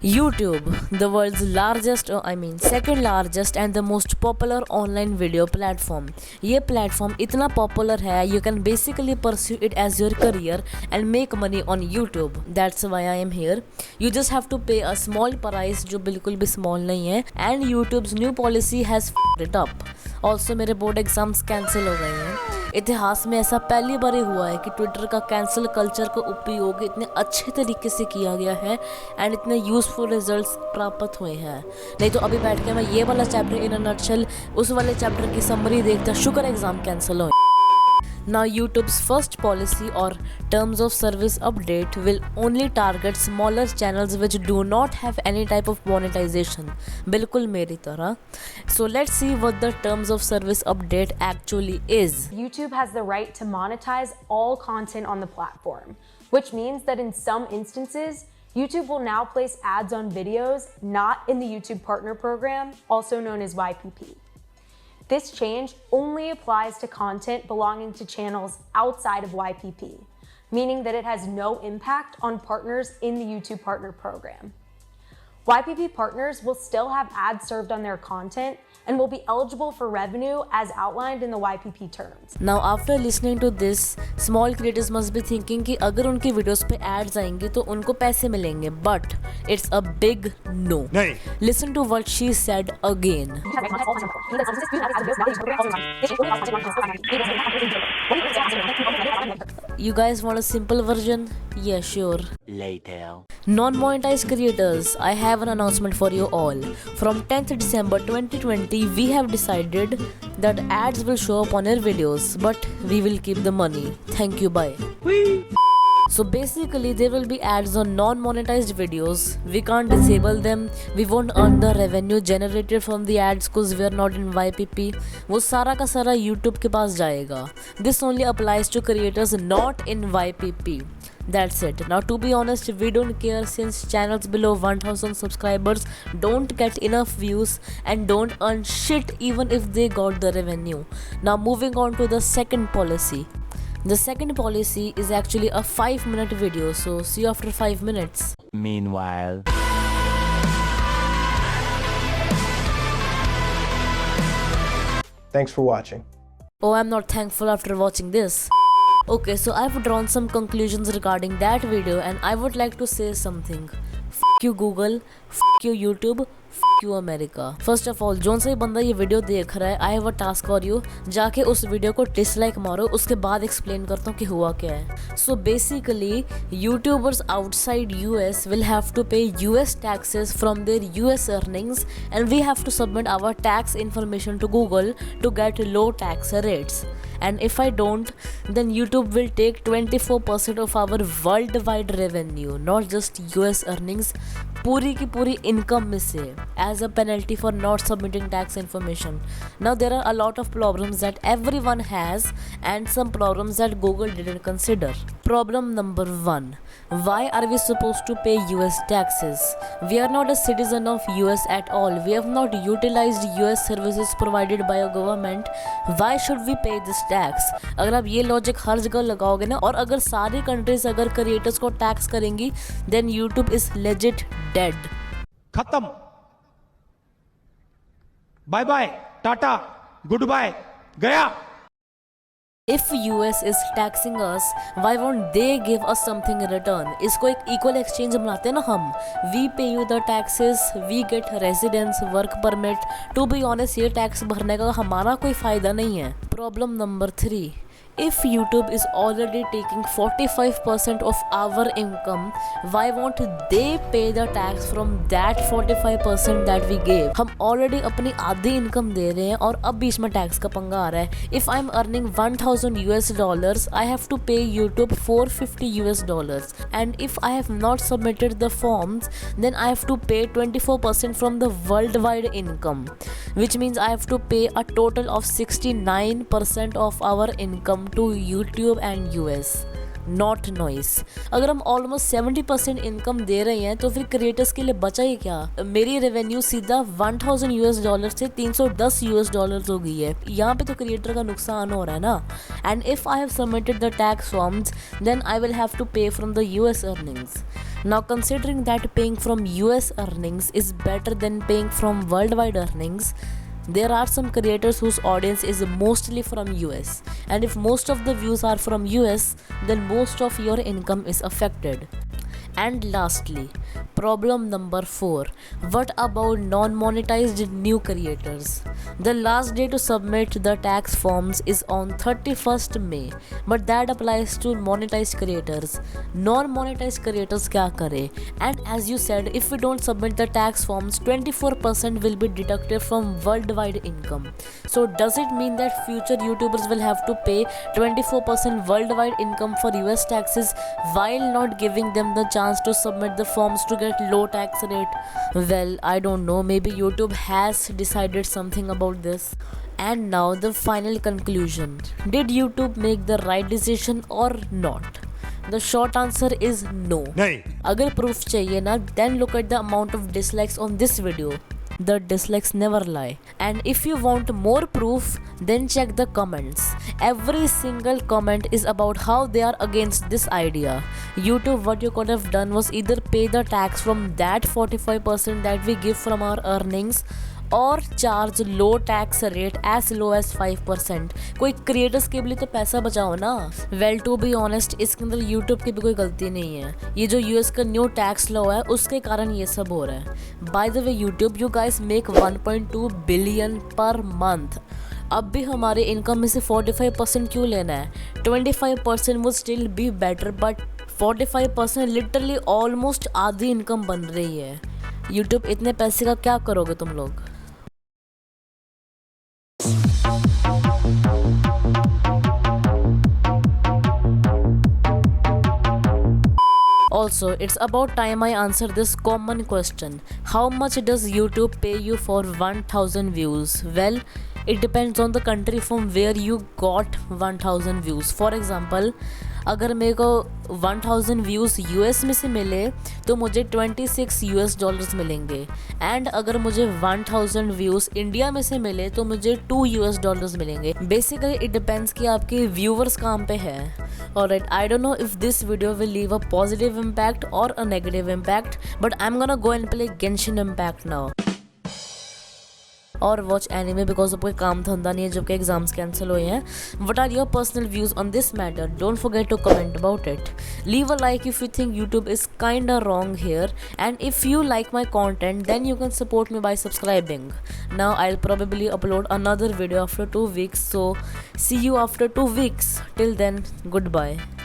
YouTube, the world's largest, second largest and the most popular online video platform. ये platform इतना popular है, you can basically pursue it as your career and make money on YouTube. That's why I am here. You just have to pay a small price जो बिल्कुल भी small नहीं है, and YouTube's new policy has f***ed it up. Also मेरे board exams cancel हो गए हैं. इतिहास में ऐसा पहली बार हुआ है कि ट्विटर का कैंसिल कल्चर का उपयोग इतने अच्छे तरीके से किया गया है एंड इतने यूजफुल रिजल्ट्स प्राप्त हुए हैं. नहीं तो अभी बैठ के मैं ये वाला चैप्टर इन अ नटशेल उस वाले चैप्टर की समरी देखता शुक्र एग्जाम कैंसिल हो. Now YouTube's first policy or terms of service update will only target smaller channels which do not have any type of monetization. बिल्कुल मेरी तरह. So let's see what the terms of service update actually is. YouTube has the right to monetize all content on the platform, which means that in some instances, YouTube will now place ads on videos not in the YouTube Partner Program, also known as YPP. This change only applies to content belonging to channels outside of YPP, meaning that it has no impact on partners in the YouTube Partner Program. YPP partners will still have ads served on their content and will be eligible for revenue as outlined in the YPP terms. Now after listening to this, small creators must be thinking कि अगर उनकी videos पे ads आएंगे तो उनको पैसे मिलेंगे, but it's a big no. नहीं. Listen to what she said again. You guys want a simple version? Yeah, sure. Later. Non-monetized creators, I have an announcement for you all. From 10th December 2020, we have decided that ads will show up on your videos, but we will keep the money. Thank you, bye. So basically there will be ads on non-monetized videos. We can't disable them. We won't earn the revenue generated from the ads because we are not in YPP. वो सारा का सारा YouTube के पास जाएगा. This only applies to creators not in YPP. That's it. Now to be honest, we don't care since channels below 1000 subscribers don't get enough views and don't earn shit even if they got the revenue. Now moving on to the second policy. The second policy is actually a 5-minute video, so see you after 5 minutes. Meanwhile. Thanks for watching. Oh, I'm not thankful after watching this. Okay, so I've drawn some conclusions regarding that video and I would like to say something. F you Google, f you YouTube, f you America. First of all, zone सा ही बंदा ये video देख रहा है, I have a task for you. जाके उस video को dislike मारो, उसके बाद एक्सप्लेन करता हूँ कि हुआ क्या है. So basically, YouTubers outside US will have to pay US taxes from their US earnings and we have to submit our tax information to Google to get low tax rates. And if I don't, then YouTube will take 24% of our worldwide revenue, not just US earnings, पूरी की पूरी income में से, as a penalty for not submitting tax information. Now there are a lot of problems that everyone has and some problems that Google didn't consider. Problem number 1. Why are we supposed to pay US taxes? We are not a citizen of US at all. We have not utilized US services provided by a government. Why should we pay this tax? अगर आप ये logic हर जगह लगाओगे ना, और अगर सारी countries अगर क्रिएटर्स को टैक्स करेंगी, then YouTube is legit dead. खत्म. Bye bye, tata, goodbye, गया. If US is taxing us, why won't they give us something in return? इसको एक equal exchange बनाते हैं ना हम. We pay you the taxes, we get residence, work permit. To be honest, ये tax भरने का हमारा कोई फायदा नहीं है. Problem number 3. If YouTube is already taking 45% of our income, why won't they pay the tax from that 45% that we gave? हम already अपनी आधी income दे रहे हैं और अब बीच में टैक्स का पंगा आ रहा है. If I'm earning $1000, I have to pay YouTube $450, and if I have not submitted the forms, then I have to pay 24% from the worldwide income, which means I have to pay a total of 69% of our income to YouTube and US. Not noise. अगर हम almost 70% income दे रहे हैं तो फिर creators के लिए बचा ही क्या। मेरी रेवेन्यू सीधा $1000 से $310 हो गई है। यहाँ पे तो क्रिएटर का नुकसान हो रहा है ना। And if I have submitted the tax forms then I will have to pay from the US earnings. Now considering that paying from US earnings is better than paying from worldwide earnings, there are some creators whose audience is mostly from US, and if most of the views are from US, then most of your income is affected. And lastly, problem number 4, what about non-monetized new creators? The last day to submit the tax forms is on 31st May, but that applies to monetized creators. Non-monetized creators क्या करें? And as you said, if we don't submit the tax forms, 24% will be deducted from worldwide income. So does it mean that future YouTubers will have to pay 24% worldwide income for US taxes while not giving them the chance to submit the forms to get low tax rate? Well, I don't know, maybe YouTube has decided something about this. And now the final conclusion, did YouTube make the right decision or not? The short answer is no. नहीं. अगर proof चाहिए ना, then look at the amount of dislikes on this video. The dislikes never lie. And if you want more proof, then check the comments. Every single comment is about how they are against this idea. YouTube, what you could have done was either pay the tax from that 45% that we give from our earnings, और charge low tax rate as low as 5%। कोई creators के लिए तो पैसा बचाओ ना। Well to be honest, इसके अंदर यूट्यूब की भी कोई गलती नहीं है। ये जो यूएस का न्यू टैक्स लॉ है उसके कारण ये सब हो रहा है। By the way YouTube, you guys make 1.2 billion per month. अब भी हमारे इनकम में से 45% क्यों लेना है? 25% would still be better, but 45% literally almost आधी इनकम बन रही है। यूट्यूब, इतने पैसे का क्या करोगे तुम लोग? Also, it's about time I answer this common question. How much does YouTube pay you for 1000 views? Well, it depends on the country from where you got 1000 views. For example, अगर मेरे को 1000 व्यूज़ यूएस में से मिले तो मुझे $26 मिलेंगे। And अगर मुझे 1000 व्यूज़ इंडिया में से मिले तो मुझे $2 मिलेंगे। बेसिकली इट डिपेंड्स कि आपके व्यूवर्स कहाँ पे है। Alright, I don't know if this video will leave a positive impact or a negative impact, but I am gonna go and play Genshin Impact now or watch anime because अब कोई काम धंधा नहीं है जबकि एग्जाम्स कैंसिल हुए हैं। What are your personal views on this matter? Don't forget to comment about it. Leave a like if you think YouTube is kinda wrong here, and if you like my content then you can support me by subscribing. Now I'll probably upload another video after 2 weeks, so see you after 2 weeks. Till then, goodbye.